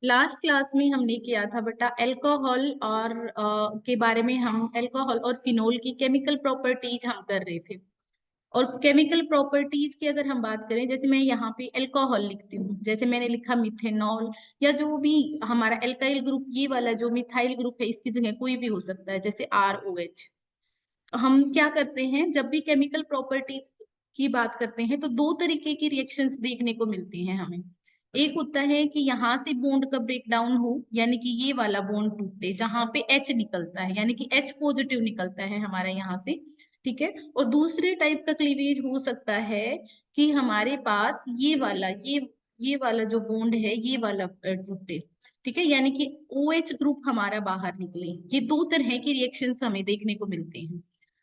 Last class में हमने किया था बेटा अल्कोहल और के बारे में। हम अल्कोहल और फिनोल की केमिकल प्रॉपर्टीज हम कर रहे थे। और केमिकल प्रॉपर्टीज की अगर हम बात करें, जैसे मैं यहाँ पे अल्कोहल लिखती हूँ, जैसे मैंने लिखा मिथेनॉल, या जो भी हमारा एल्काइल ग्रुप, ये वाला जो मिथाइल ग्रुप है, इसकी जगह कोई भी हो सकता है, जैसे ROH। हम क्या करते हैं, जब भी केमिकल प्रॉपर्टीज की बात करते हैं तो दो तरीके की रिएक्शंस देखने को मिलती हैं हमें। एक होता है कि यहाँ से बॉन्ड का ब्रेक डाउन हो, यानी कि ये वाला बॉन्ड टूटे जहां पे H निकलता है, यानी कि H पॉजिटिव निकलता है हमारा यहाँ से। ठीक है। और दूसरे टाइप का क्लीवेज हो सकता है कि हमारे पास ये वाला जो बॉन्ड है, ये वाला टूटे। ठीक है, यानी कि OH ग्रुप हमारा बाहर निकले। ये दो तरह की रिएक्शंस हमें देखने को मिलती हैं।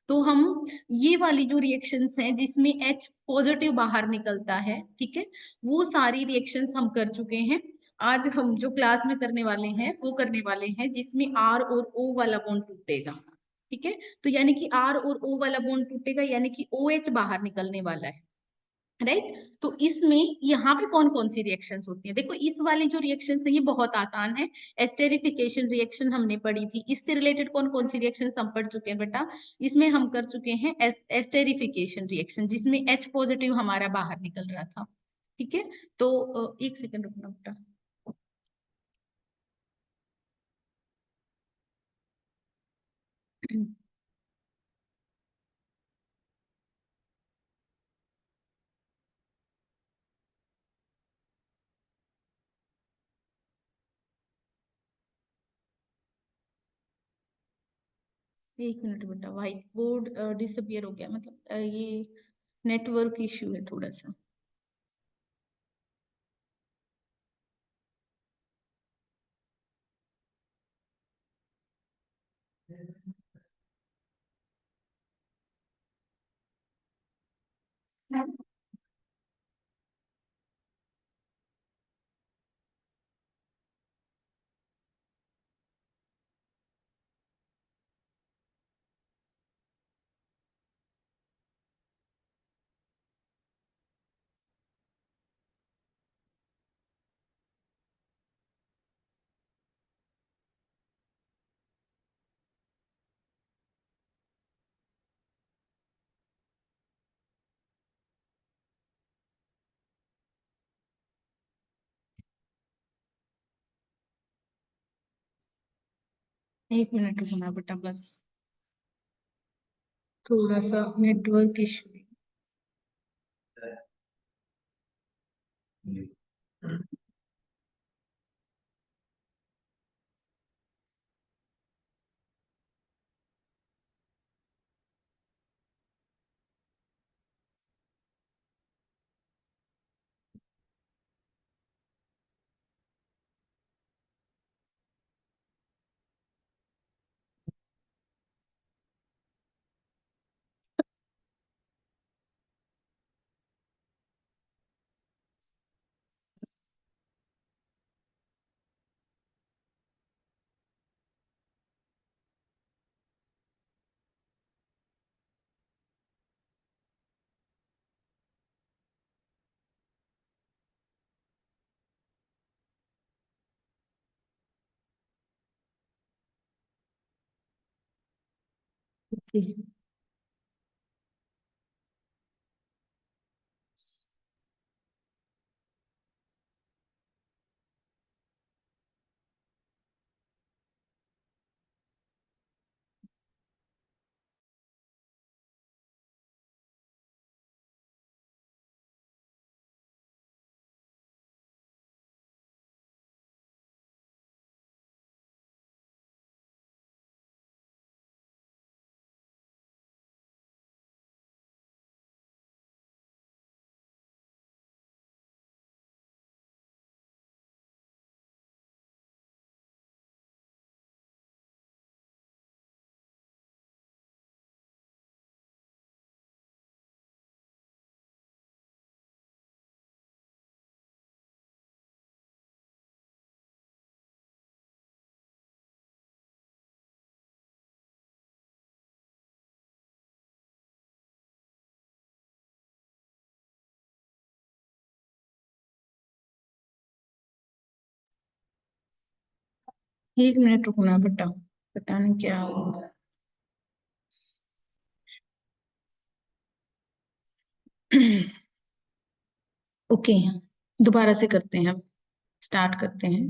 तो हम ये वाली जो रिएक्शंस हैं जिसमें H पॉजिटिव बाहर निकलता है, ठीक है, वो सारी रिएक्शंस हम कर चुके हैं। आज हम जो क्लास में करने वाले हैं वो करने वाले हैं जिसमें R और O वाला बॉन्ड टूटेगा। ठीक है। तो यानी कि R और O वाला बॉन्ड टूटेगा, यानी कि OH बाहर निकलने वाला है। राइट। तो इसमें यहाँ पे कौन कौन सी रिएक्शंस होती हैं, देखो इस वाली जो रिएक्शंस है ये बहुत आसान है। एस्टेरिफिकेशन रिएक्शन हमने पढ़ी थी। इससे रिलेटेड कौन कौन सी रिएक्शंस हम पढ़ चुके हैं बेटा, इसमें हम कर चुके हैं एस्टेरिफिकेशन रिएक्शन, जिसमें H पॉजिटिव हमारा बाहर निकल रहा था। ठीक है। तो एक सेकंड रुकना बेटा। एक मिनट बेटा, व्हाइट बोर्ड डिसअपियर हो गया, मतलब ये नेटवर्क इश्यू है थोड़ा सा। एक मिनट रुकना बेटा बस, थोड़ा सा नेटवर्क इश्यू। एक मिनट रुकना बेटा, पता नहीं क्या होगा। ओके, दोबारा से करते हैं, स्टार्ट करते हैं।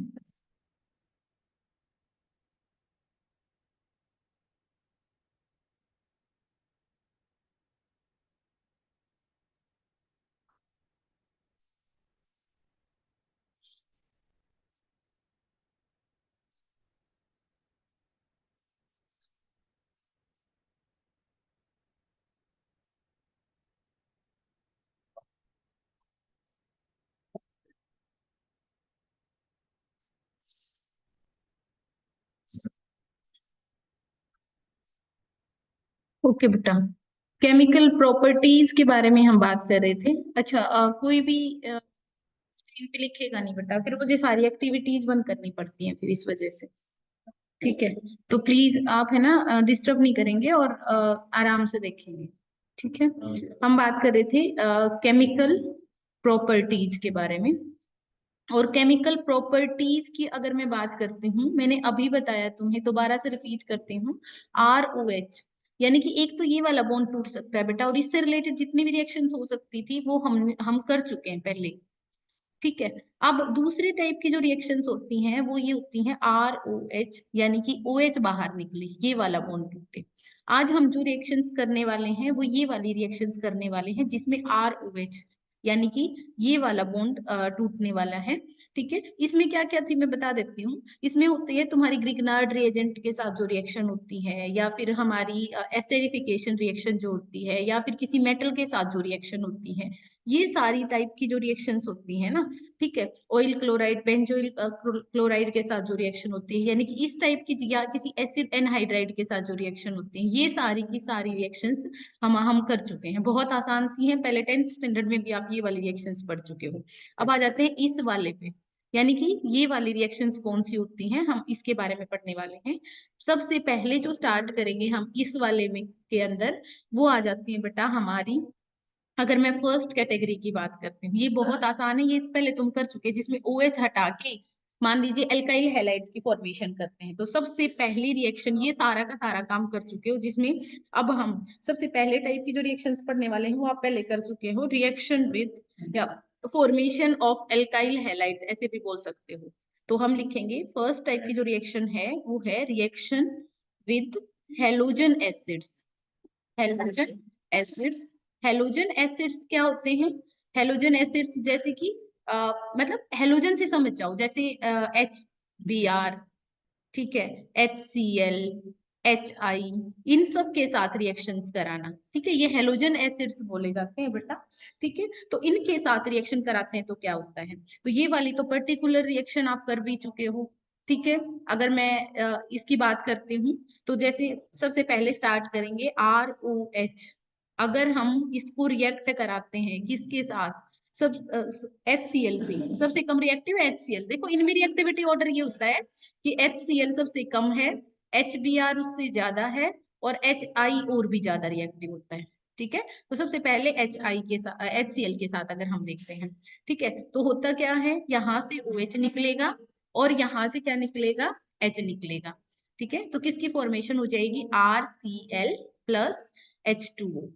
ओके बेटा, केमिकल प्रॉपर्टीज के बारे में हम बात कर रहे थे। अच्छा, कोई भी स्क्रीन पे लिखेगा नहीं बेटा, फिर मुझे सारी एक्टिविटीज बंद करनी पड़ती हैं फिर इस वजह से। ठीक है, तो प्लीज आप है ना डिस्टर्ब नहीं करेंगे और आराम से देखेंगे। ठीक है, हम बात कर रहे थे केमिकल प्रॉपर्टीज के बारे में। और केमिकल प्रॉपर्टीज की अगर मैं बात करती हूँ, मैंने अभी बताया तुम्हें, दोबारा से रिपीट करती हूँ। ROH, यानी कि एक तो ये वाला बॉन्ड टूट सकता है बेटा, और इससे रिलेटेड जितनी भी रिएक्शंस हो सकती थी वो हम कर चुके हैं पहले। ठीक है, अब दूसरी टाइप की जो रिएक्शंस होती हैं वो ये होती हैं ROH, यानी कि OH बाहर निकले, ये वाला बॉन्ड टूटे। आज हम जो रिएक्शंस करने वाले हैं वो ये वाली रिएक्शंस करने वाले हैं जिसमें ROH यानी कि ये वाला बॉन्ड टूटने वाला है। ठीक है, इसमें क्या क्या थी मैं बता देती हूँ। इसमें होती है तुम्हारी ग्रिग्नार्ड रिएजेंट के साथ जो रिएक्शन होती है, या फिर हमारी एस्टेरिफिकेशन रिएक्शन जो होती है, या फिर किसी मेटल के साथ जो रिएक्शन होती है, ये सारी टाइप की जो रिएक्शंस होती है ना। ठीक है, ऑयल क्लोराइड बेंजोइल क्लोराइड के साथ जो रिएक्शन होती है, यानी कि इस टाइप की, या किसी एसिड एनहाइड्राइड के साथ जो रिएक्शन होती है, ये सारी की सारी रिएक्शंस हम कर चुके हैं। बहुत आसान सी है, पहले 10th स्टैंडर्ड में भी आप ये वाली रिएक्शंस पढ़ चुके हो। अब आ जाते हैं इस वाले पे, यानी कि ये वाली रिएक्शंस कौन सी होती हैं, हम इसके बारे में पढ़ने वाले हैं। सबसे पहले जो स्टार्ट करेंगे हम इस वाले में के अंदर, वो आ जाती है बेटा हमारी। अगर मैं फर्स्ट कैटेगरी की बात करती हूँ, ये बहुत आसान है, ये पहले तुम कर चुके, जिसमें OH हटा के मान लीजिए एल्काइल हैलाइड्स की फॉर्मेशन करते हैं। तो सबसे पहली रिएक्शन, ये सारा का सारा काम कर चुके हो, जिसमें अब हम सबसे पहले टाइप की जो रिएक्शंस पढ़ने वाले हैं वो आप पहले कर चुके हो, रिएक्शन विद या फॉर्मेशन ऑफ एल्काइल हैलाइड्स, ऐसे भी बोल सकते हो। तो हम लिखेंगे फर्स्ट टाइप की जो रिएक्शन है वो है reaction with halogen acids. Halogen acids, halogen acids क्या होते हैं? हेलोजन एसिड्स जैसे कि मतलब हेलोजन से समझ जाओ, जैसे HBr, ठीक है, HCl, HI, इन सब के साथ रिएक्शंस कराना। ठीक है, ये हेलोजन एसिड्स बोले जाते हैं बेटा। ठीक है, तो इनके साथ रिएक्शन कराते हैं तो क्या होता है? तो ये वाली तो पर्टिकुलर रिएक्शन आप कर भी चुके हो। ठीक है, अगर मैं इसकी बात करती हूँ, तो जैसे सबसे पहले स्टार्ट करेंगे ROH। अगर हम इसको रिएक्ट कराते हैं किसके साथ? सब HCl से, सबसे कम रिएक्टिव HCl। देखो इनमें रिएक्टिविटी ऑर्डर ये होता है कि HCl सबसे कम है, HBr उससे ज्यादा है, और HI और भी ज्यादा रिएक्टिव होता है। ठीक है, तो सबसे पहले HI के साथ, HCl के साथ अगर हम देखते हैं, ठीक है, तो होता क्या है, यहाँ से OH निकलेगा और यहाँ से क्या निकलेगा? H निकलेगा। ठीक है, तो किसकी फॉर्मेशन हो जाएगी? RCl plus H2O।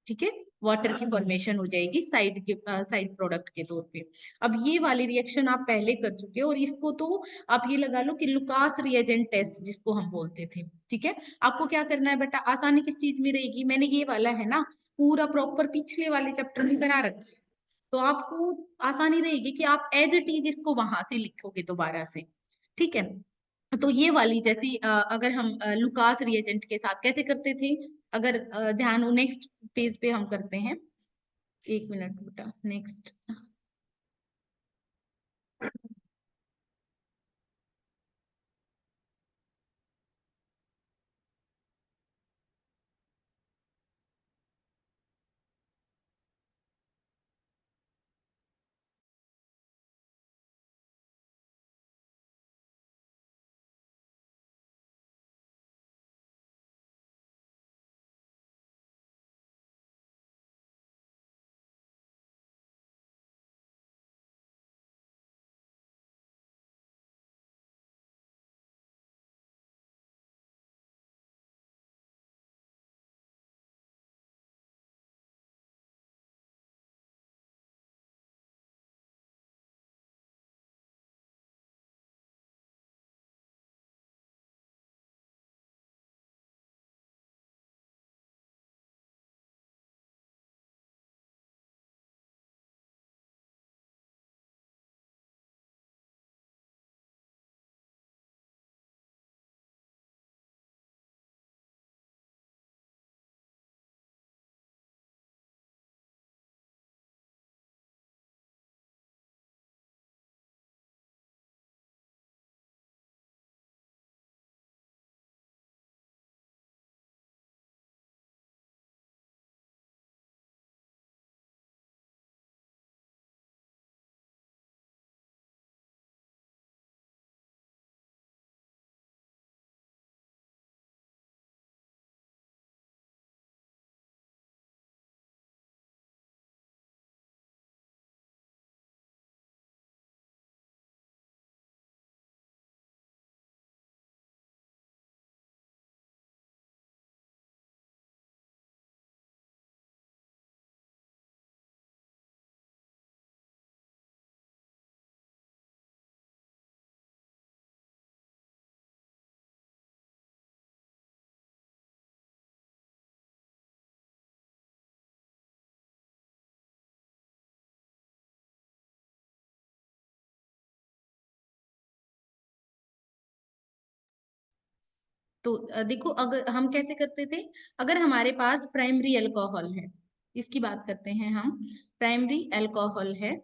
ठीक है, वाटर की फॉर्मेशन हो जाएगी साइड प्रोडक्ट के तौर पे। अब ये वाली रिएक्शन आप पहले कर चुके हो, और इसको तो आप ये लगा लो कि लुकास रिएजेंट टेस्ट जिसको हम बोलते थे। ठीक है, आपको क्या करना है बेटा, आसानी किस चीज में रहेगी, मैंने ये वाला है ना पूरा प्रॉपर पिछले वाले चैप्टर में करा रखा है, तो आपको आसानी रहेगी कि आप एज इट इज इसको वहां से लिखोगे दोबारा से। ठीक है, तो ये वाली जैसी अगर हम लुकास रिएजेंट के साथ कैसे करते थे, अगर ध्यान हो, नेक्स्ट पेज पे हम करते हैं। एक मिनट बेटा, नेक्स्ट। तो देखो अगर हम कैसे करते थे, अगर हमारे पास प्राइमरी अल्कोहल है, इसकी बात करते हैं हम, प्राइमरी अल्कोहल है,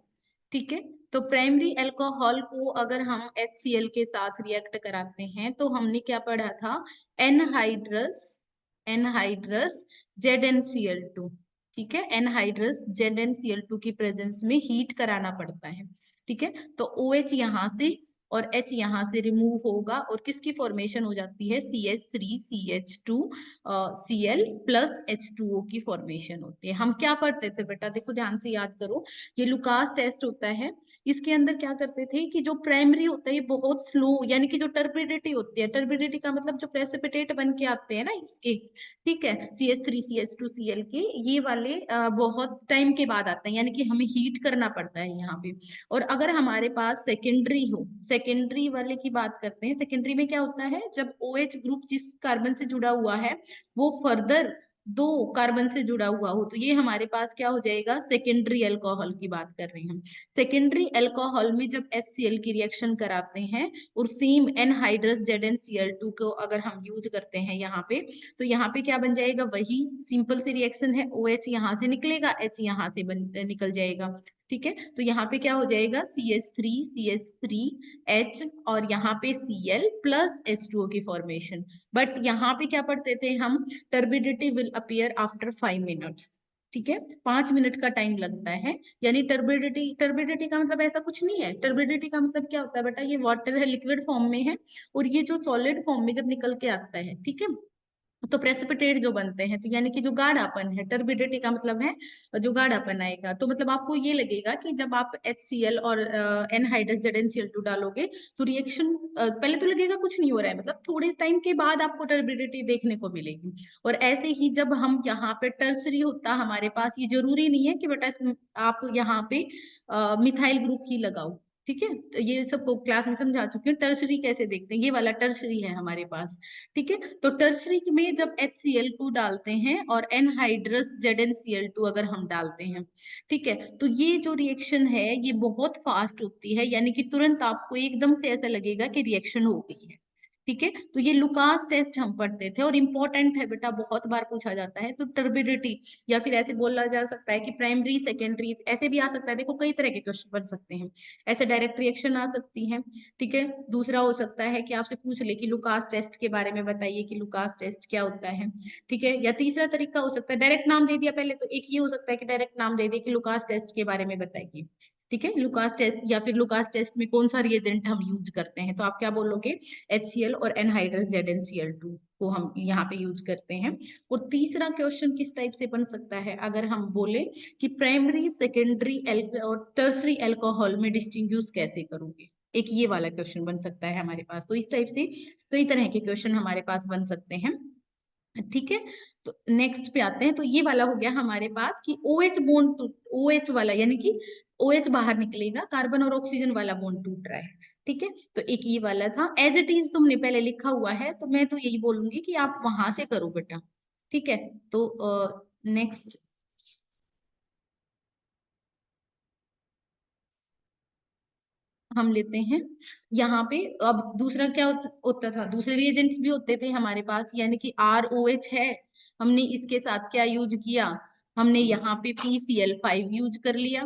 ठीक है। तो प्राइमरी अल्कोहल को अगर हम HCl के साथ रिएक्ट कराते हैं तो हमने क्या पढ़ा था, एनहाइड्रस, एनहाइड्रस ZnCl2, ठीक है, एनहाइड्रस ZnCl2 की प्रेजेंस में हीट कराना पड़ता है, ठीक है। तो OH यहाँ से और H यहाँ से रिमूव होगा और किसकी फॉर्मेशन हो जाती है, CH3CH2 Cl प्लस H2O की फॉर्मेशन होती है। हम क्या पढ़ते थे बेटा, देखो ध्यान से याद करो, ये लुकास टेस्ट होता है, इसके अंदर क्या करते थे कि जो प्राइमरी होता है ये बहुत स्लो, यानी कि जो टर्बिडिटी होती है, टर्बिडिटी का मतलब जो प्रेसिपिटेट बन के आते हैं ना इसके, ठीक है, CH3CH2Cl के, ये वाले बहुत टाइम के बाद आते हैं, यानी कि हमें हीट करना पड़ता है यहाँ पे। और अगर हमारे पास सेकेंडरी हो, सेकेंडरी वाले की बात करते हैं, सेकेंडरी में क्या होता है, जब OH ग्रुप जिस कार्बन से जुड़ा हुआ है वो फर्दर दो कार्बन से जुड़ा हुआ हो, तो ये हमारे पास क्या हो जाएगा, सेकेंडरी अल्कोहल की बात कर रहे हैं हम। सेकेंडरी अल्कोहल में जब HCl की रिएक्शन कराते हैं और सेम एनहाइड्रस ZnCl2 को अगर हम यूज करते हैं यहाँ पे, तो यहाँ पे क्या बन जाएगा, वही सिंपल सी रिएक्शन है, OH यहाँ से निकलेगा, H यहाँ से निकल जाएगा, ठीक है। तो यहाँ पे क्या हो जाएगा, CH3 और यहाँ पे Cl प्लस H2O की फॉर्मेशन। बट यहाँ पे क्या पढ़ते थे हम, turbidity will appear after 5 minutes, ठीक है, 5 मिनट का टाइम लगता है। यानी टर्बिडिटी, टर्बिडिटी का मतलब ऐसा कुछ नहीं है, टर्बिडिटी का मतलब क्या होता है बेटा, ये वाटर है, लिक्विड फॉर्म में है, और ये जो सॉलिड फॉर्म में जब निकल के आता है, ठीक है, तो प्रेसिपिटेट जो बनते हैं, तो यानी कि जो गाढ़ापन है, टर्बिडिटी का मतलब है जो गाढ़ापन आएगा। तो मतलब आपको ये लगेगा कि जब आप HCl और एनहाइड्रस ZnCl2 डालोगे तो रिएक्शन पहले तो लगेगा कुछ नहीं हो रहा है, मतलब थोड़े टाइम के बाद आपको टर्बिडिटी देखने को मिलेगी। और ऐसे ही जब हम यहाँ पे टर्सरी होता हमारे पास, ये जरूरी नहीं है कि बेटा आप यहाँ पे मिथाइल ग्रुप ही लगाओ, ठीक है, तो ये सबको क्लास में समझा चुकी हूँ, टर्सरी कैसे देखते हैं, ये वाला टर्सरी है हमारे पास, ठीक है। तो टर्सरी में जब HCl को डालते हैं और एनहाइड्रस ZnCl2 अगर हम डालते हैं, ठीक है, तो ये जो रिएक्शन है ये बहुत फास्ट होती है, यानी कि तुरंत आपको एकदम से ऐसा लगेगा कि रिएक्शन हो गई है, ठीक है। तो ये लुकास टेस्ट हम पढ़ते थे और इम्पोर्टेंट है बेटा, बहुत बार पूछा जाता है। तो टर्बिडिटी, या फिर ऐसे बोला जा सकता है कि प्राइमरी सेकेंडरी, ऐसे भी आ सकता है, देखो कई तरह के क्वेश्चन बन सकते हैं, ऐसे डायरेक्ट रिएक्शन आ सकती है, ठीक है। दूसरा हो सकता है कि आपसे पूछ ले कि लुकास टेस्ट के बारे में बताइए कि लुकास टेस्ट क्या होता है, ठीक है। या तीसरा तरीका हो सकता है, डायरेक्ट नाम दे दिया पहले, तो एक ये हो सकता है कि डायरेक्ट नाम दे दिया कि लुकास टेस्ट के बारे में बताइए, ठीक है, लुकास टेस्ट, या फिर लुकास टेस्ट में कौन सा रिएजेंट हम यूज करते हैं, तो आप क्या बोलोगे, HCl और एनहाइड्रस ZnCl2 को हम यहाँ पे यूज करते हैं। और तीसरा क्वेश्चन किस टाइप से बन सकता है, अगर हम बोले कि प्राइमरी सेकेंडरी और टर्सरी अल्कोहल में डिस्टिंग्विश कैसे करोगे, एक ये वाला क्वेश्चन बन सकता है हमारे पास। तो इस टाइप से कई तरह के क्वेश्चन हमारे पास बन सकते हैं, ठीक है। तो नेक्स्ट पे आते हैं, तो ये वाला हो गया हमारे पास कि OH बॉन्ड टूट, OH वाला यानी कि OH बाहर निकलेगा, कार्बन और ऑक्सीजन वाला बॉन्ड टूट रहा है, ठीक है। तो एक ये वाला था, एज इट इज तुमने पहले लिखा हुआ है, तो मैं तो यही बोलूंगी कि आप वहां से करो बेटा, ठीक है। तो नेक्स्ट हम लेते हैं यहाँ पे, अब दूसरा क्या होता था, दूसरे रिएजेंट्स भी होते थे हमारे पास, यानी कि ROH है, हमने इसके साथ क्या यूज किया, हमने यहाँ पे PCl5 यूज कर लिया,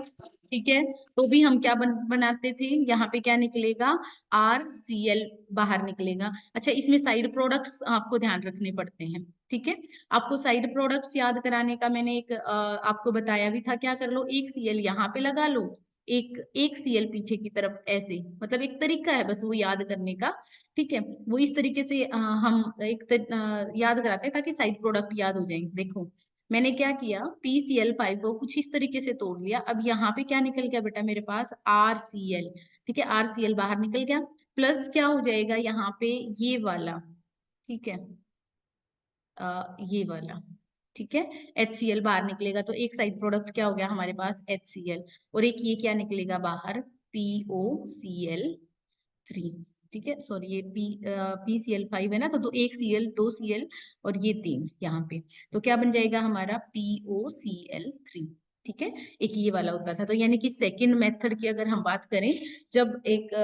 ठीक है। तो भी हम क्या बनाते थे, यहाँ पे क्या निकलेगा, RCl बाहर निकलेगा। अच्छा, इसमें साइड प्रोडक्ट्स आपको ध्यान रखने पड़ते हैं, ठीक है। आपको साइड प्रोडक्ट्स याद कराने का मैंने एक आपको बताया भी था, क्या कर लो, एक Cl यहाँ पे लगा लो, एक एक Cl पीछे की तरफ, ऐसे, मतलब एक तरीका है बस वो याद करने का, ठीक है। वो इस तरीके से हम याद कराते हैं ताकि साइड प्रोडक्ट याद हो जाए। देखो मैंने क्या किया, PCl5 को कुछ इस तरीके से तोड़ लिया, अब यहाँ पे क्या निकल गया बेटा मेरे पास, RCl, ठीक है, RCl बाहर निकल गया, प्लस क्या हो जाएगा यहाँ पे, ये वाला, ठीक है, ये वाला, ठीक है, HCl बाहर निकलेगा, तो एक साइड प्रोडक्ट क्या हो गया हमारे पास, HCl, और एक ये क्या निकलेगा बाहर, POCl3, ठीक है, सॉरी ये PCl5 है ना, तो एक Cl, दो Cl और ये तीन यहाँ पे, तो क्या बन जाएगा हमारा POCl3, ठीक है, एक ये वाला होता था। तो यानी कि सेकंड मेथड की अगर हम बात करें, जब एक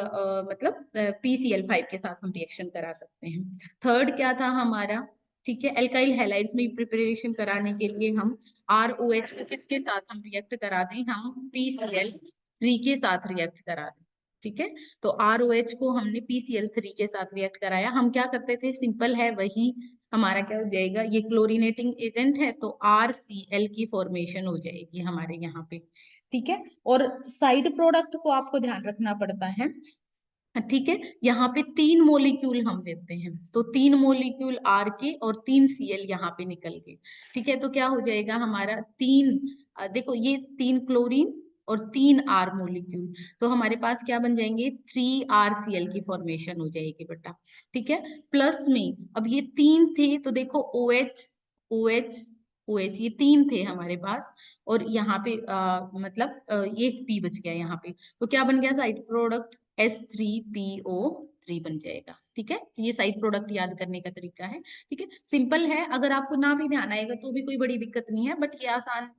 मतलब PCl5 के साथ हम रिएक्शन करा सकते हैं। थर्ड क्या था हमारा, ठीक है, एल्काइल हैलाइड्स में प्रिपरेशन कराने के लिए हम ROH को किसके साथ हम रिएक्ट करा दें, हम PCl3 के साथ रिएक्ट करा दें। ठीक है, तो ROH को हमने PCl3 के साथ रिएक्ट कराया। हम क्या करते थे, सिंपल है वही, हमारा क्या हो जाएगा, ये क्लोरीनेटिंग एजेंट है तो RCl की फॉर्मेशन हो जाएगी हमारे यहाँ पे। ठीक है, और साइड प्रोडक्ट को आपको ध्यान रखना पड़ता है। ठीक है, यहाँ पे 3 मोलिक्यूल हम लेते हैं, तो 3 मोलिक्यूल R के और 3 Cl यहाँ पे निकल के। ठीक है, तो क्या हो जाएगा हमारा 3, देखो ये 3 क्लोरीन और 3 R मोलिक्यूल, तो हमारे पास क्या बन जाएंगे, 3RCl की फॉर्मेशन हो जाएगी बेटा। ठीक है, प्लस में अब ये 3 थे तो देखो OH OH OH, ये 3 थे हमारे पास, और यहाँ पे मतलब एक P बच गया यहाँ पे, तो क्या बन गया साइड प्रोडक्ट, H3PO3 बन जाएगा। ठीक है, तो ये साइड प्रोडक्ट याद करने का तरीका है। ठीक है, सिंपल है, अगर आपको ना भी ध्यान आएगा तो भी कोई बड़ी दिक्कत नहीं है, बट ये आसान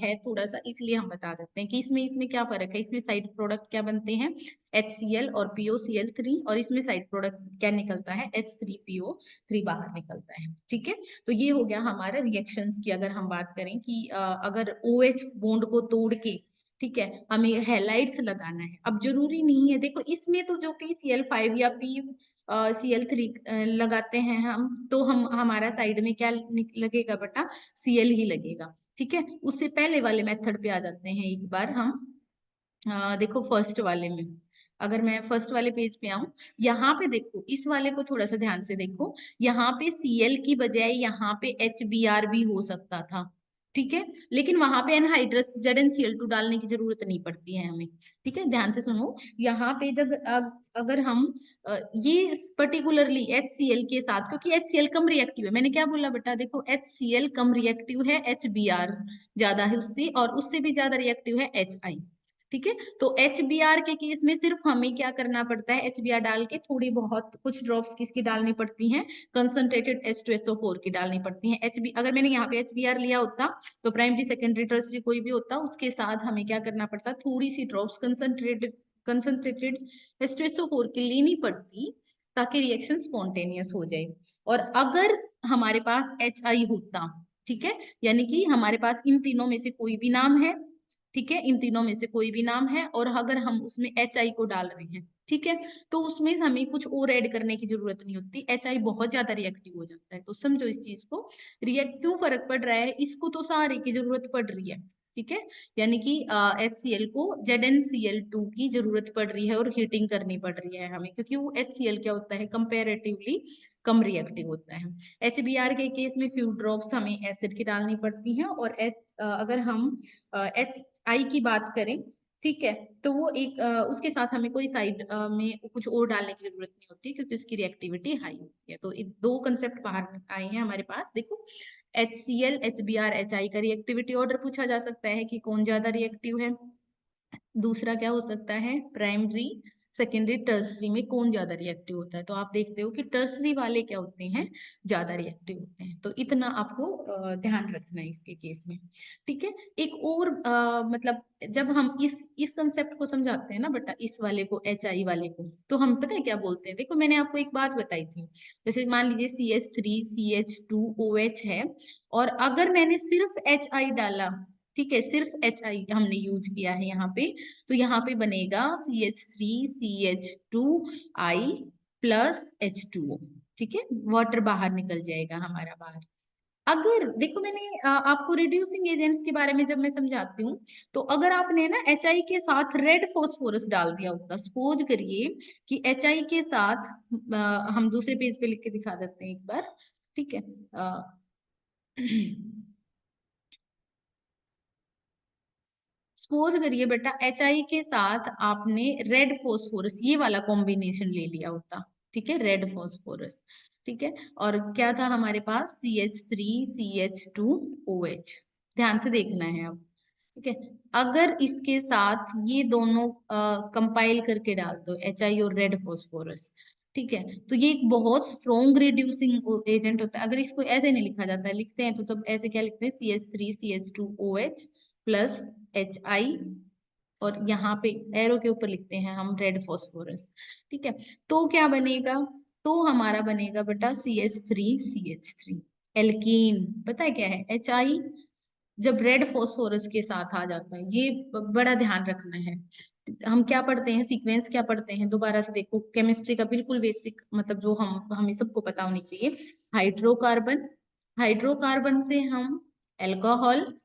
है थोड़ा सा, इसलिए हम बता देते हैं कि इसमें क्या फर्क है। इसमें साइड प्रोडक्ट क्या बनते हैं, HCl और POCl3, और इसमें साइड प्रोडक्ट क्या निकलता है, H3PO3 बाहर निकलता है। ठीक है, तो ये हो गया हमारा रिएक्शंस की अगर हम बात करें कि अगर OH बॉन्ड को तोड़ के, ठीक है, हमें हैलाइड्स लगाना है। अब जरूरी नहीं है, देखो इसमें तो जो PCl5 या PCl3 लगाते हैं हम, तो हम हमारा साइड में क्या लगेगा बेटा, Cl ही लगेगा। ठीक है, उससे पहले वाले मेथड पे आ जाते हैं एक बार हम। देखो फर्स्ट वाले में, अगर मैं फर्स्ट वाले पेज पे आऊं, यहाँ पे देखो, इस वाले को थोड़ा सा ध्यान से देखो, यहाँ पे Cl की बजाय यहाँ पे HBr भी हो सकता था। ठीक है, लेकिन वहां पे एनहाइड्रस ZnCl2 डालने की जरूरत नहीं पड़ती है हमें। ठीक है, ध्यान से सुनो, यहाँ पे जब अगर हम ये पर्टिकुलरली HCl के साथ, क्योंकि HCl कम रिएक्टिव है, मैंने क्या बोला बेटा, देखो HCl कम रिएक्टिव है, HBr ज्यादा है उससे, और उससे भी ज्यादा रिएक्टिव है HI। ठीक है, तो HBr के केस में सिर्फ हमें क्या करना पड़ता है, HBr डाल के थोड़ी बहुत कुछ ड्रॉप्स किसकी डालनी पड़ती हैं, कंसंट्रेटेड H2SO4 की डालनी पड़ती हैं। अगर मैंने यहाँ पे HBr लिया होता तो प्राइमरी सेकेंडरी टर्सरी कोई भी होता, उसके साथ हमें क्या करना पड़ता, थोड़ी सी ड्रॉप्स कंसंट्रेटेड H2SO4 की लेनी पड़ती, ताकि रिएक्शन स्पॉन्टेनियस हो जाए। और अगर हमारे पास HI होता, ठीक है, यानी कि हमारे पास इन तीनों में से कोई भी नाम है, ठीक है, इन तीनों में से कोई भी नाम है, और अगर हम उसमें HI को डाल रहे हैं, ठीक है, तो उसमें हमें कुछ और ऐड करने की जरूरत नहीं होती, HI बहुत ज्यादा रिएक्टिव हो जाता है। तो समझो इस चीज को, रिएक्ट क्यों फर्क पड़ रहा है, इसको तो सारे की जरूरत पड़ रही है। ठीक है, यानी कि HCl को ZnCl2 की जरूरत पड़ रही है और हीटिंग करनी पड़ रही है हमें, क्योंकि वो HCl क्या होता है, कंपेरेटिवली कम रिएक्टिव होता है। HBr के केस में फ्यू ड्रॉप्स हमें एसिड की डालनी पड़ती हैं, और अगर हम HI की बात करें, ठीक है, तो वो एक उसके साथ हमें कोई साइड में कुछ और डालने की जरूरत नहीं होती, क्योंकि उसकी रिएक्टिविटी हाई होती है। तो दो कंसेप्ट बाहर आए हैं हमारे पास, देखो HCl HBr HI का रिएक्टिविटी ऑर्डर पूछा जा सकता है कि कौन ज्यादा रिएक्टिव है। दूसरा क्या हो सकता है, प्राइमरी सेकेंडरी टर्सरी में कौन ज्यादा रिएक्टिव होता है। तो आप देखते हो कि टर्सरी वाले क्या होते हैं, ज्यादा रिएक्टिव होते हैं। तो इतना आपको ध्यान रखना है इसके केस में। ठीक है, एक और मतलब जब हम इस कंसेप्ट को समझाते हैं ना बेटा, इस वाले को HI वाले को, तो हम पता है क्या बोलते हैं, देखो मैंने आपको एक बात बताई थी, जैसे मान लीजिए CH3CH2OH है, और अगर मैंने सिर्फ HI डाला, ठीक है, सिर्फ HI हमने यूज किया है यहाँ पे, तो यहाँ पे बनेगा CH3CH2I प्लस H2O। ठीक है, वाटर बाहर निकल जाएगा हमारा बाहर। अगर देखो मैंने आपको रिड्यूसिंग एजेंट्स के बारे में जब मैं समझाती हूँ, तो अगर आपने ना HI के साथ रेड फॉस्फोरस डाल दिया होता, सपोज करिए कि HI के साथ हम दूसरे पेज पे लिख के दिखा देते हैं एक बार, ठीक है, सपोज करिए बेटा HI के साथ आपने रेड फॉस्फोरस ये वाला कॉम्बिनेशन ले लिया होता, ठीक है, रेड फॉस्फोरस, ठीक है, और क्या था हमारे पास CH3CH2OH। ध्यान से देखना है अब, ठीक है, अगर इसके साथ ये दोनों कंपाइल करके डाल दो HI और रेड फॉस्फोरस, ठीक है, तो ये एक बहुत स्ट्रॉन्ग रिड्यूसिंग एजेंट होता है। अगर इसको ऐसे नहीं लिखा जाता है, लिखते हैं तो सब ऐसे क्या लिखते हैं, CH3CH2OH प्लस HI, और यहाँ पे एरो के ऊपर लिखते हैं हम रेड फॉस्फोरस। ठीक है, तो क्या बनेगा, तो हमारा बनेगा बेटा CH3CH3 एल्कीन। पता है क्या है HI, जब रेड फॉस्फोरस के साथ आ जाता है, ये बड़ा ध्यान रखना है। हम क्या पढ़ते हैं, सीक्वेंस क्या पढ़ते हैं, दोबारा से देखो, केमिस्ट्री का बिल्कुल बेसिक, मतलब जो हमें सबको पता होनी चाहिए। हाइड्रोकार्बन, हाइड्रोकार्बन से हम एल्कोहल,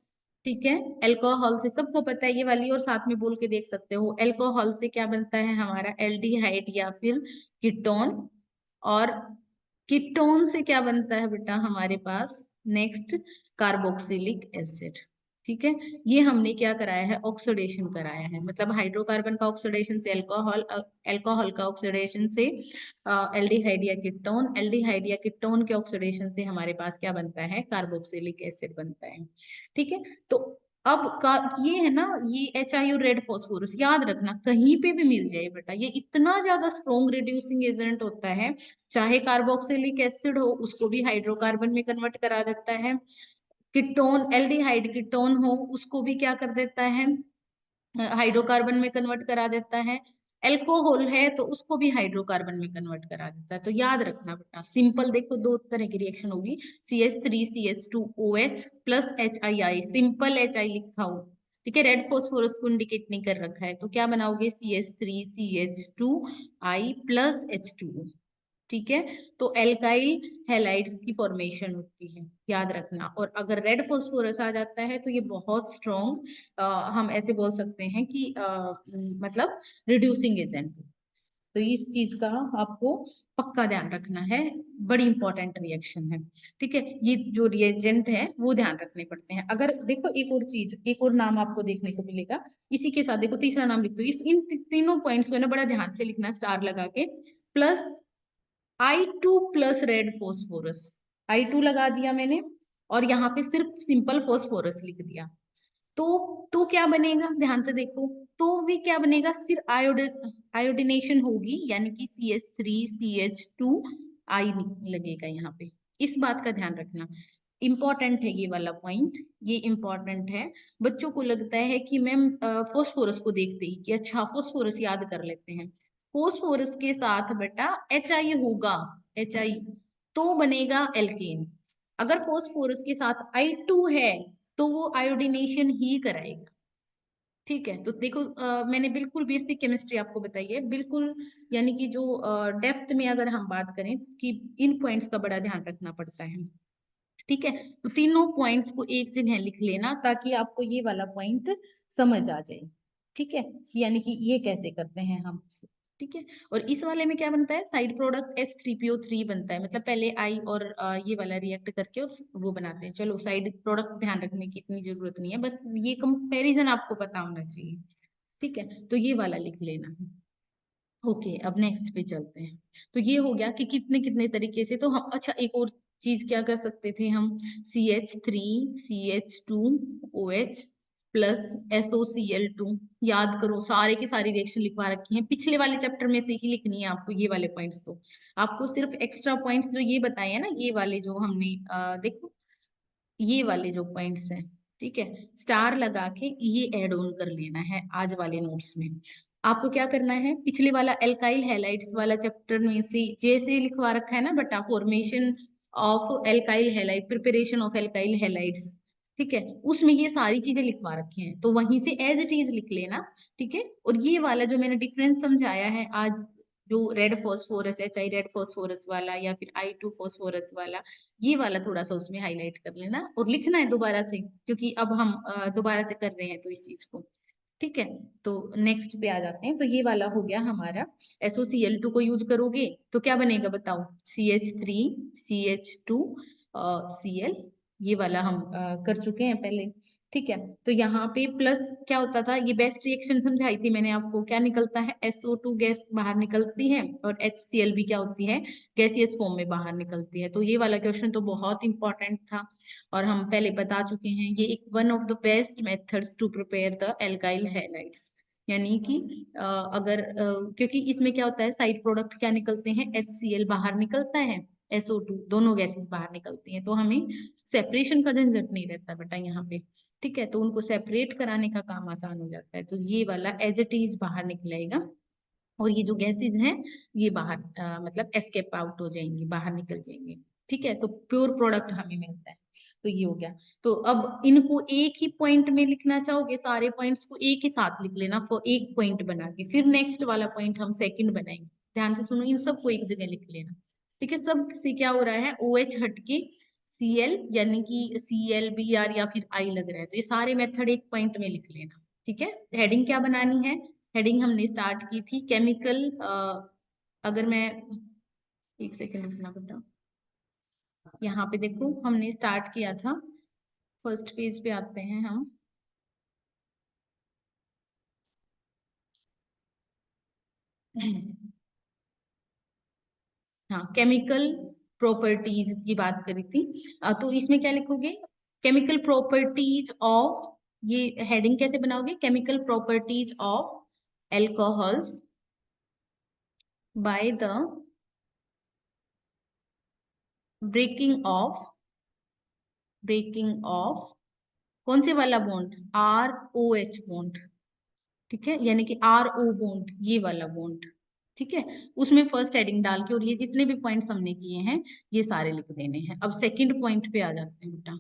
ठीक है, अल्कोहल से सबको पता है ये वाली, और साथ में बोल के देख सकते हो, अल्कोहल से क्या बनता है हमारा एल्डिहाइड या फिर कीटोन, और कीटोन से क्या बनता है बेटा हमारे पास नेक्स्ट कार्बोक्सिलिक एसिड। ठीक है, ये हमने क्या कराया है, ऑक्सीडेशन कराया है, मतलब हाइड्रोकार्बन का ऑक्सीडेशन से अल्कोहल, अल्कोहल का ऑक्सीडेशन से एल्डिहाइड या कीटोन, एल्डिहाइड या कीटोन के ऑक्सीडेशन से हमारे पास क्या बनता है, कार्बोक्सिलिक एसिड बनता है। ठीक है, तो अब का ये है ना, ये HI और रेड फॉस्फोरस याद रखना, कहीं पे भी मिल जाए बेटा, ये इतना ज्यादा स्ट्रॉन्ग रिड्यूसिंग एजेंट होता है, चाहे कार्बोक्सिलिक एसिड हो उसको भी हाइड्रोकार्बन में कन्वर्ट करा देता है, कीटोन एल्डिहाइड कीटोन हो उसको भी क्या कर देता है, हाइड्रोकार्बन में कन्वर्ट करा देता है, एल्कोहल है तो उसको भी हाइड्रोकार्बन में कन्वर्ट करा देता है। तो याद रखना बेटा, सिंपल देखो दो तरह की रिएक्शन होगी, CH3CH2OH plus HII, simple HI लिखा हो, ठीक है, रेड फॉस्फोरस को इंडिकेट नहीं कर रखा है, तो क्या बनाओगे CH3CH2I प्लस H2O। ठीक है, तो एल्काइल हैलाइड्स की फॉर्मेशन होती है, याद रखना। और अगर रेड फॉस्फोरस आ जाता है तो ये बहुत स्ट्रॉन्ग, हम ऐसे बोल सकते हैं कि मतलब रिड्यूसिंग एजेंट। तो इस चीज का आपको पक्का ध्यान रखना है, बड़ी इंपॉर्टेंट रिएक्शन है। ठीक है, ये जो रिएजेंट है वो ध्यान रखने पड़ते हैं। अगर देखो एक और चीज, एक और नाम आपको देखने को मिलेगा इसी के साथ, देखो तीसरा नाम लिख दो, इस इन तीनों पॉइंट्स को ना बड़ा ध्यान से लिखना स्टार लगा के, plus I2 plus red phosphorus, I2 लगा दिया मैंने, और यहाँ पे सिर्फ सिंपल फॉस्फोरस लिख दिया, तो क्या बनेगा, ध्यान से देखो, तो भी क्या बनेगा, फिर आयोडिनेशन होगी, यानी कि CH3CH2I लगेगा यहाँ पे। इस बात का ध्यान रखना, इंपॉर्टेंट है ये वाला पॉइंट, ये इंपॉर्टेंट है। बच्चों को लगता है कि मैम फॉस्फोरस को देखते ही कि अच्छा फॉस्फोरस याद कर लेते हैं, फोस्फोरस के साथ बेटा HI होगा, HI, तो बनेगा एल्केन। अगर फोस्फोरस के साथ I2 है तो वो आयोडिनेशन ही कराएगा। ठीक है, तो देखो मैंने बिल्कुल बेसिक केमिस्ट्री आपको बताई है बिल्कुल, यानी कि जो डेप्थ में अगर हम बात करें कि इन पॉइंट्स का बड़ा ध्यान रखना पड़ता है। ठीक है, तो तीनों पॉइंट्स को एक जगह लिख लेना ताकि आपको ये वाला पॉइंट समझ आ जाए। ठीक है, यानी कि ये कैसे करते हैं हम। ठीक है, और इस वाले में क्या बनता है, साइड प्रोडक्ट S3PO3 बनता है, मतलब पहले I और ये वाला रिएक्ट करके और वो बनाते हैं। चलो साइड प्रोडक्ट ध्यान रखने की इतनी जरूरत नहीं है, बस ये कंपैरिजन आपको पता होना चाहिए। ठीक है, तो ये वाला लिख लेना। ओके, अब नेक्स्ट पे चलते हैं। तो ये हो गया कि कितने कितने तरीके से, तो हम अच्छा एक और चीज क्या कर सकते थे हम, CH3CH2OH प्लस SOCl2, याद करो सारे की सारी रिएक्शन लिखवा रखी हैं, पिछले वाले चैप्टर में से ही लिखनी है आपको ये वाले पॉइंट्स, तो आपको सिर्फ एक्स्ट्रा पॉइंट्स जो ये बताए हैं ना, ये वाले जो हमने देखो ये वाले जो पॉइंट्स हैं, ठीक है, स्टार लगा के ये ऐड ऑन कर लेना है आज वाले नोट्स में। आपको क्या करना है, पिछले वाला एल्काइल हैलाइड्स वाला चैप्टर में से जैसे लिखवा रखा है ना बेटा, formation of alkyl halide, preparation of alkyl halides, ठीक है, उसमें ये सारी चीजें लिखवा रखी हैं, तो वहीं से एज इट इज लिख लेना। ठीक है, और ये वाला जो मैंने डिफरेंस समझाया है आज, जो red phosphorus HI red phosphorus वाला या फिर I2 फॉस्फोरस वाला, ये वाला थोड़ा सा उसमें हाईलाइट कर लेना और लिखना है दोबारा से, क्योंकि अब हम दोबारा से कर रहे हैं तो इस चीज को। ठीक है, तो नेक्स्ट पे आ जाते हैं। तो ये वाला हो गया हमारा, SOCl2 को यूज करोगे तो क्या बनेगा बताओ, CH3CH2Cl, ये वाला हम कर चुके हैं पहले। ठीक है, तो यहाँ पे प्लस क्या होता था, ये बेस्ट रिएक्शन समझाई थी मैंने आपको, क्या निकलता है, SO2 गैस बाहर निकलती है और HCl भी क्या होती है, गैसियस फॉर्म में बाहर निकलती है। तो ये वाला क्वेश्चन तो बहुत इंपॉर्टेंट था और हम पहले बता चुके हैं, ये एक one of the best methods to prepare the alkyl halides, यानी कि क्योंकि इसमें क्या होता है, साइड प्रोडक्ट क्या निकलते हैं, HCl बाहर निकलता है, SO2, दोनों गैसेस बाहर निकलती हैं, तो हमें सेपरेशन का झंझट नहीं रहता बेटा यहाँ पे। ठीक है, तो उनको सेपरेट कराने का काम आसान हो जाता है। तो ये वाला एज इट इज बाहर निकलेगा, और ये जो गैसेज हैं ये बाहर मतलब एस्केप आउट हो जाएंगी, बाहर निकल जाएंगे। ठीक है, तो प्योर प्रोडक्ट हमें मिलता है। तो ये हो गया। तो अब इनको एक ही पॉइंट में लिखना चाहोगे, सारे पॉइंट्स को एक ही साथ लिख लेना, तो एक पॉइंट बना के फिर नेक्स्ट वाला पॉइंट हम सेकंड बनाएंगे। ध्यान से सुनो, इन सबको एक जगह लिख लेना। ठीक है, सब से क्या हो रहा है, ओ एच हटके सी एल, यानी कि सी एल बी आर या फिर आई लग रहा है, तो ये सारे मेथड एक पॉइंट में लिख लेना। ठीक है, हेडिंग क्या बनानी है, हेडिंग हमने स्टार्ट की थी केमिकल, अगर मैं एक सेकेंड रुकना बेटा, यहाँ पे देखो हमने स्टार्ट किया था, फर्स्ट पेज पे आते हैं हम। हाँ, केमिकल प्रॉपर्टीज की बात करी थी। तो इसमें क्या लिखोगे, केमिकल प्रॉपर्टीज ऑफ, ये हेडिंग कैसे बनाओगे, chemical properties of alcohols by the breaking of कौन से वाला bond, R O H bond. ठीक है, यानी कि आर ओ बॉन्ड, ये वाला बॉन्ड। ठीक है, उसमें फर्स्ट हेडिंग डाल के, और ये जितने भी पॉइंट्स हमने किए हैं ये सारे लिख देने हैं। अब सेकंड पॉइंट पे आ जाते हैं बेटा।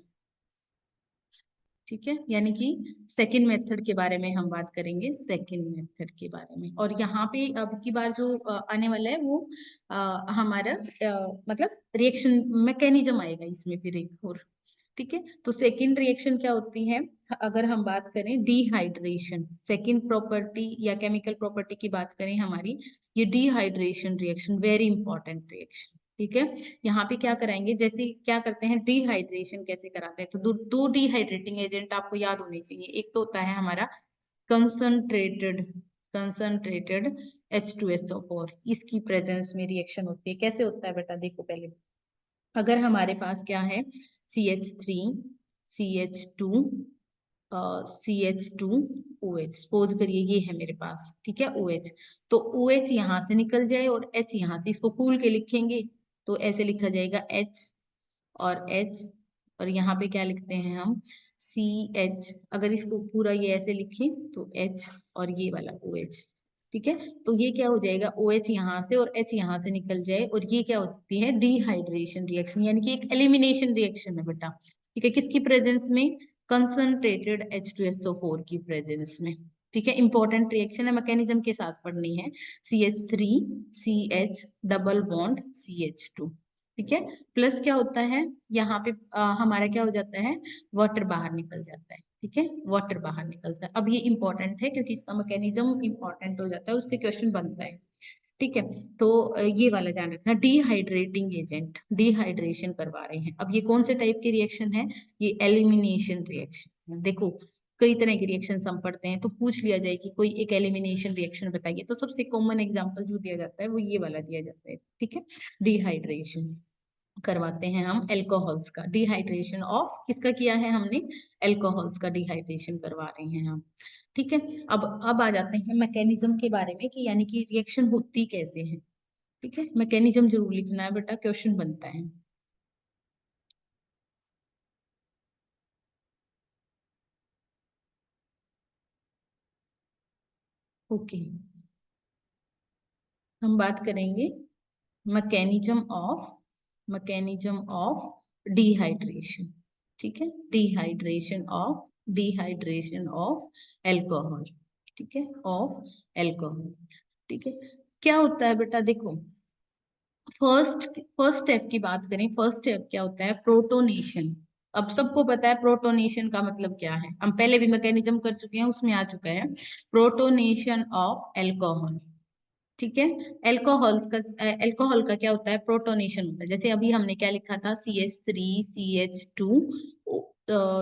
ठीक है, यानी कि सेकंड मेथड के बारे में हम बात करेंगे, सेकंड मेथड के बारे में। और यहाँ पे अब की बार जो आने वाला है वो हमारा मतलब रिएक्शन मैकेनिज्म आएगा इसमें फिर एक और। ठीक है, तो सेकंड रिएक्शन क्या होती है, अगर हम बात करें डिहाइड्रेशन, सेकंड प्रॉपर्टी या केमिकल प्रॉपर्टी की बात करें हमारी, ये dehydration reaction, very important reaction. ठीक है, यहाँ पे क्या कराएंगे, जैसे क्या करते हैं, डिहाइड्रेशन कैसे कराते हैं, तो दो डिहाइड्रेटिंग एजेंट आपको याद होने चाहिए। एक तो होता है हमारा कंसंट्रेटेड कंसंट्रेटेड H2SO4, इसकी प्रेजेंस में रिएक्शन होती है। कैसे होता है बेटा, देखो पहले, अगर हमारे पास क्या है, CH3 CH2 CH2 OH, suppose करिए ये है मेरे पास। ठीक है, OH, तो OH यहाँ से निकल जाए और H यहाँ से, इसको कूल के लिखेंगे तो ऐसे लिखा जाएगा H और H, और यहाँ पे क्या लिखते हैं हम, CH। अगर इसको पूरा ये ऐसे लिखें तो H और ये वाला OH। ठीक है, तो ये क्या हो जाएगा, OH यहाँ से और H यहाँ से निकल जाए, और ये क्या होती है, डिहाइड्रेशन रिएक्शन, यानी कि एक एलिमिनेशन रिएक्शन है बेटा। ठीक है, किसकी प्रेजेंस में, कंसंट्रेटेड H2SO4 की प्रेजेंस में। ठीक है, इंपॉर्टेंट रिएक्शन है, मैकेनिज्म के साथ पढ़नी है। CH3 CH double bond CH2। ठीक है, प्लस क्या होता है यहाँ पे, हमारा क्या हो जाता है, वाटर बाहर निकल जाता है। ठीक है, वाटर बाहर निकलता है। अब ये इंपॉर्टेंट है क्योंकि इसका मैकेनिज्म इंपॉर्टेंट हो जाता है, उससे क्वेश्चन बनता है। ठीक है, तो ये वाला ध्यान रखना, डिहाइड्रेटिंग एजेंट, डिहाइड्रेशन करवा रहे हैं। अब ये कौन से टाइप के रिएक्शन है, ये एलिमिनेशन रिएक्शन। देखो कई तरह के रिएक्शन हम पढ़ते हैं, तो पूछ लिया जाए कि कोई एक एलिमिनेशन रिएक्शन बताइए, तो सबसे कॉमन एग्जांपल जो दिया जाता है वो ये वाला दिया जाता है। ठीक है, डिहाइड्रेशन करवाते हैं हम एल्कोहल्स का, डिहाइड्रेशन ऑफ किसका किया है हमने, एल्कोहल्स का डिहाइड्रेशन करवा रहे हैं हम। ठीक है, अब आ जाते हैं मैकेनिज्म के बारे में, कि यानी कि रिएक्शन होती कैसे है। ठीक है, मैकेनिज्म जरूर लिखना है बेटा, क्वेश्चन बनता है। ओके, हम बात करेंगे मैकेनिज्म ऑफ डिहाइड्रेशन। ठीक है, डिहाइड्रेशन ऑफ एल्कोहल। ठीक है, ऑफ एल्कोहल। ठीक है, क्या होता है बेटा, देखो फर्स्ट फर्स्ट स्टेप की बात करें, फर्स्ट स्टेप क्या होता है, प्रोटोनेशन। अब सबको पता है प्रोटोनेशन का मतलब क्या है, हम पहले भी मैकेनिज्म कर चुके हैं, उसमें आ चुका है, प्रोटोनेशन ऑफ एल्कोहल। ठीक है, एल्कोहल का क्या होता है, प्रोटोनेशन होता है। जैसे अभी हमने क्या लिखा था, CH3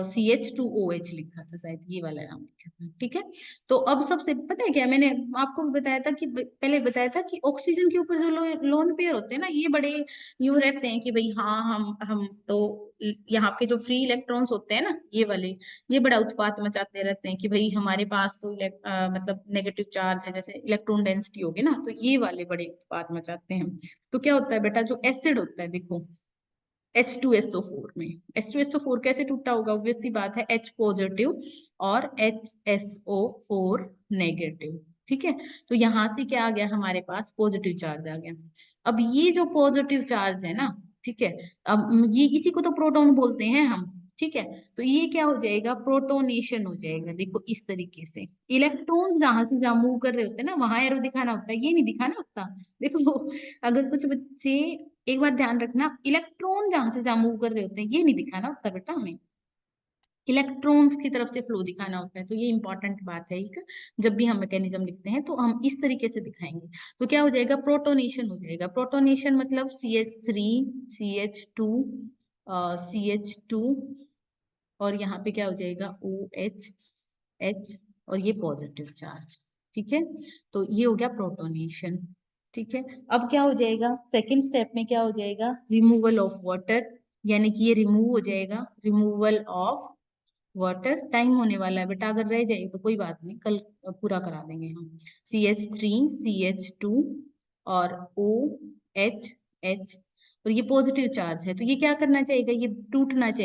CH2 लिखा था, शायद ये वाला नाम लिखा था। ठीक है, तो अब सबसे पता है क्या, मैंने आपको भी बताया था कि पहले बताया था कि ऑक्सीजन के ऊपर जो लोन पेयर होते हैं ना, ये बड़े यूं रहते हैं कि भाई हाँ, हम तो यहाँ के जो फ्री इलेक्ट्रॉन्स होते हैं ना, ये वाले, ये बड़ा उत्पात मचाते रहते हैं कि भाई हमारे पास तो मतलब नेगेटिव चार्ज है, जैसे इलेक्ट्रॉन डेंसिटी होगी ना, तो ये वाले बड़े उत्पात मचाते हैं। तो क्या होता है बेटा, जो एसिड होता है, देखो H2SO4 में। H2SO4 कैसे टूटा होगा? ऑब्वियस सी बात है, H पॉजिटिव और HSO4 नेगेटिव। ठीक है, तो यहां से क्या आ गया हमारे पास? पॉजिटिव चार्ज आ गया। अब ये जो पॉजिटिव चार्ज है ना, ठीक है, अब ये इसी को तो प्रोटॉन बोलते हैं हम। ठीक है, तो ये क्या हो जाएगा? प्रोटोनेशन हो जाएगा। देखो इस तरीके से इलेक्ट्रॉन्स जहां से जहां मूव कर रहे होते हैं ना, वहां एरो दिखाना होता है, ये नहीं दिखाना होता। देखो अगर कुछ बच्चे, एक बार ध्यान रखना, इलेक्ट्रॉन जहां से जहां मूव कर रहे होते हैं ये नहीं दिखाना होता बेटा, हमें इलेक्ट्रॉन्स की तरफ से फ्लो दिखाना होता है। तो ये इंपॉर्टेंट बात है एक, जब भी हम मैकेनिज्म लिखते हैं तो हम इस तरीके से दिखाएंगे। तो क्या हो जाएगा? प्रोटोनेशन हो जाएगा। प्रोटोनेशन मतलब CH3 CH2 CH2, और यहाँ पे क्या हो जाएगा? OH H, और ये पॉजिटिव चार्ज। ठीक है, तो ये हो गया प्रोटोनेशन। ठीक है, अब क्या हो जाएगा? सेकेंड स्टेप में क्या हो जाएगा? रिमूवल ऑफ वाटर, यानी कि ये रिमूव हो जाएगा। रिमूवल ऑफ वाटर टाइम होने वाला है बेटा, अगर रह जाए तो कोई बात नहीं, कल पूरा करा देंगे हम। CH3 CH2 और OH H, और ये पॉजिटिव चार्ज है, तो ये क्या करना चाहिए? ये टूटना चाहिए।